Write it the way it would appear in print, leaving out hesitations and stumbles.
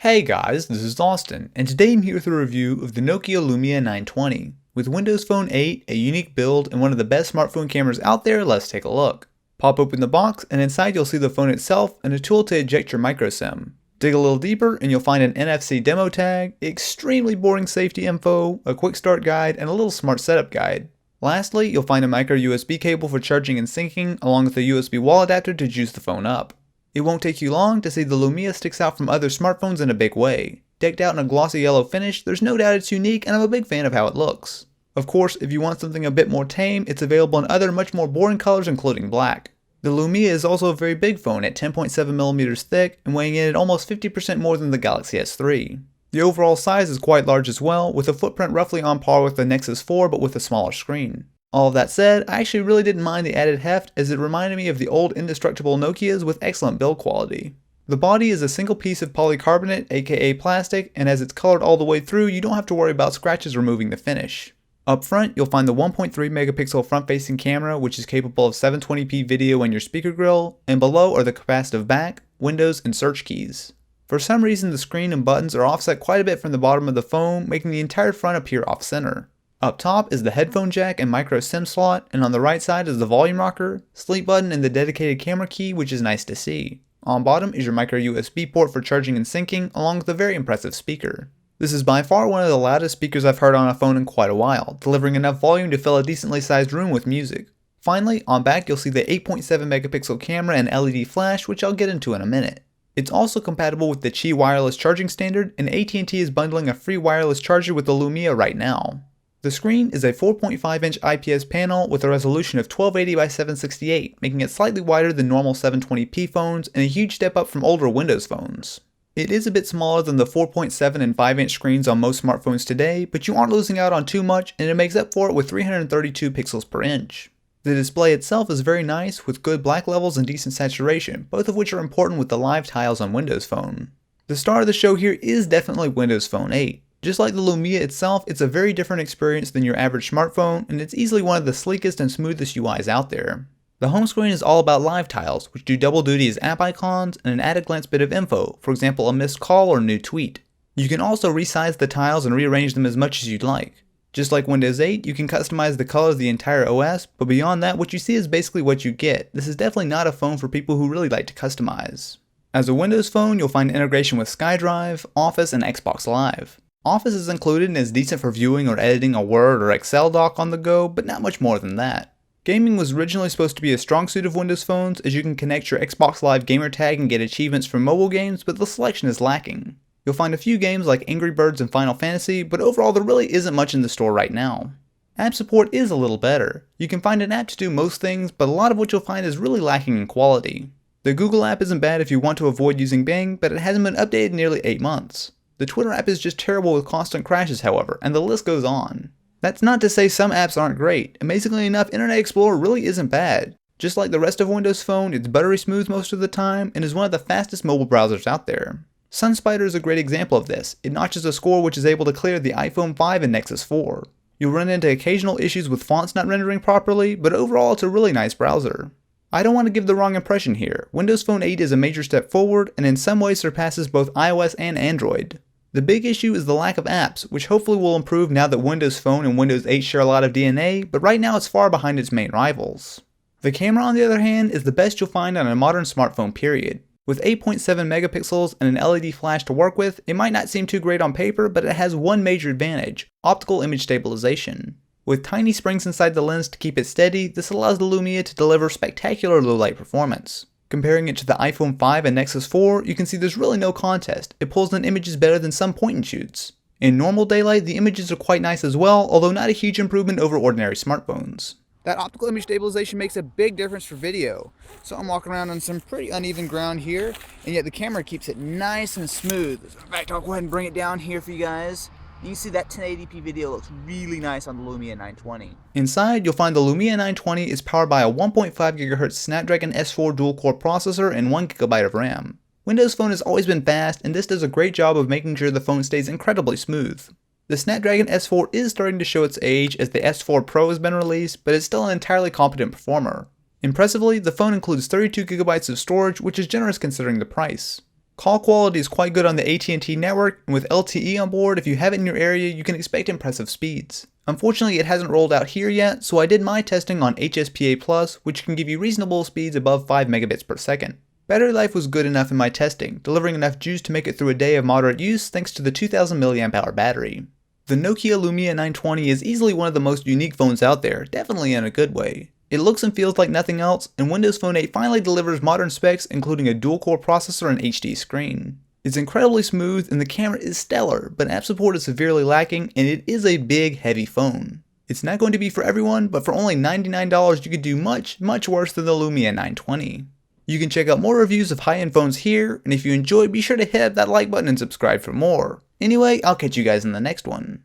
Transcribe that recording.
Hey guys, this is Austin, and today I'm here with a review of the Nokia Lumia 920. With Windows Phone 8, a unique build, and one of the best smartphone cameras out there, let's take a look. Pop open the box, and inside you'll see the phone itself and a tool to eject your microSIM. Dig a little deeper, and you'll find an NFC demo tag, extremely boring safety info, a quick start guide, and a little smart setup guide. Lastly, you'll find a micro USB cable for charging and syncing, along with a USB wall adapter to juice the phone up. It won't take you long to see the Lumia sticks out from other smartphones in a big way. Decked out in a glossy yellow finish, there's no doubt it's unique and I'm a big fan of how it looks. Of course, if you want something a bit more tame, it's available in other much more boring colors including black. The Lumia is also a very big phone at 10.7mm thick and weighing in at almost 50% more than the Galaxy S3. The overall size is quite large as well, with a footprint roughly on par with the Nexus 4 but with a smaller screen. All of that said, I actually really didn't mind the added heft as it reminded me of the old indestructible Nokias with excellent build quality. The body is a single piece of polycarbonate, aka plastic, and as it's colored all the way through, you don't have to worry about scratches removing the finish. Up front, you'll find the 1.3 megapixel front-facing camera, which is capable of 720p video in your speaker grill, and below are the capacitive back, windows, and search keys. For some reason, the screen and buttons are offset quite a bit from the bottom of the phone, making the entire front appear off-center. Up top is the headphone jack and micro SIM slot, and on the right side is the volume rocker, sleep button, and the dedicated camera key, which is nice to see. On bottom is your micro USB port for charging and syncing, along with a very impressive speaker. This is by far one of the loudest speakers I've heard on a phone in quite a while, delivering enough volume to fill a decently sized room with music. Finally, on back you'll see the 8.7 megapixel camera and LED flash, which I'll get into in a minute. It's also compatible with the Qi wireless charging standard, and AT&T is bundling a free wireless charger with the Lumia right now. The screen is a 4.5-inch IPS panel with a resolution of 1280 by 768, making it slightly wider than normal 720p phones and a huge step up from older Windows phones. It is a bit smaller than the 4.7 and 5-inch screens on most smartphones today, but you aren't losing out on too much, and it makes up for it with 332 pixels per inch. The display itself is very nice with good black levels and decent saturation, both of which are important with the live tiles on Windows Phone. The star of the show here is definitely Windows Phone 8. Just like the Lumia itself, it's a very different experience than your average smartphone, and it's easily one of the sleekest and smoothest UIs out there. The home screen is all about live tiles, which do double duty as app icons and an added glance bit of info, for example a missed call or a new tweet. You can also resize the tiles and rearrange them as much as you'd like. Just like Windows 8, you can customize the colors of the entire OS, but beyond that, what you see is basically what you get. This is definitely not a phone for people who really like to customize. As a Windows phone, you'll find integration with SkyDrive, Office, and Xbox Live. Office is included and is decent for viewing or editing a Word or Excel doc on the go, but not much more than that. Gaming was originally supposed to be a strong suit of Windows phones, as you can connect your Xbox Live gamer tag and get achievements from mobile games, but the selection is lacking. You'll find a few games like Angry Birds and Final Fantasy, but overall there really isn't much in the store right now. App support is a little better. You can find an app to do most things, but a lot of what you'll find is really lacking in quality. The Google app isn't bad if you want to avoid using Bing, but it hasn't been updated in nearly 8 months. The Twitter app is just terrible with constant crashes, however, and the list goes on. That's not to say some apps aren't great. Amazingly enough, Internet Explorer really isn't bad. Just like the rest of Windows Phone, it's buttery smooth most of the time, and is one of the fastest mobile browsers out there. SunSpider is a great example of this. It notches a score which is able to clear the iPhone 5 and Nexus 4. You'll run into occasional issues with fonts not rendering properly, but overall it's a really nice browser. I don't want to give the wrong impression here. Windows Phone 8 is a major step forward, and in some ways surpasses both iOS and Android. The big issue is the lack of apps, which hopefully will improve now that Windows Phone and Windows 8 share a lot of DNA, but right now it's far behind its main rivals. The camera, on the other hand, is the best you'll find on a modern smartphone period. With 8.7 megapixels and an LED flash to work with, it might not seem too great on paper, but it has one major advantage: optical image stabilization. With tiny springs inside the lens to keep it steady, this allows the Lumia to deliver spectacular low-light performance. Comparing it to the iPhone 5 and Nexus 4, you can see there's really no contest. It pulls in images better than some point-and-shoots. In normal daylight, the images are quite nice as well, although not a huge improvement over ordinary smartphones. That optical image stabilization makes a big difference for video. So I'm walking around on some pretty uneven ground here, and yet the camera keeps it nice and smooth. In fact, I'll go ahead and bring it down here for you guys. You can see that 1080p video looks really nice on the Lumia 920. Inside, you'll find the Lumia 920 is powered by a 1.5 GHz Snapdragon S4 dual-core processor and 1 GB of RAM. Windows Phone has always been fast, and this does a great job of making sure the phone stays incredibly smooth. The Snapdragon S4 is starting to show its age as the S4 Pro has been released, but it's still an entirely competent performer. Impressively, the phone includes 32 GB of storage, which is generous considering the price. Call quality is quite good on the AT&T network, and with LTE on board, if you have it in your area, you can expect impressive speeds. Unfortunately, it hasn't rolled out here yet, so I did my testing on HSPA+, which can give you reasonable speeds above 5 megabits per second. Battery life was good enough in my testing, delivering enough juice to make it through a day of moderate use thanks to the 2000 mAh battery. The Nokia Lumia 920 is easily one of the most unique phones out there, definitely in a good way. It looks and feels like nothing else, and Windows Phone 8 finally delivers modern specs including a dual-core processor and HD screen. It's incredibly smooth and the camera is stellar, but app support is severely lacking and it is a big, heavy phone. It's not going to be for everyone, but for only $99 you could do much, much worse than the Lumia 920. You can check out more reviews of high-end phones here, and if you enjoyed, be sure to hit that like button and subscribe for more. Anyway, I'll catch you guys in the next one.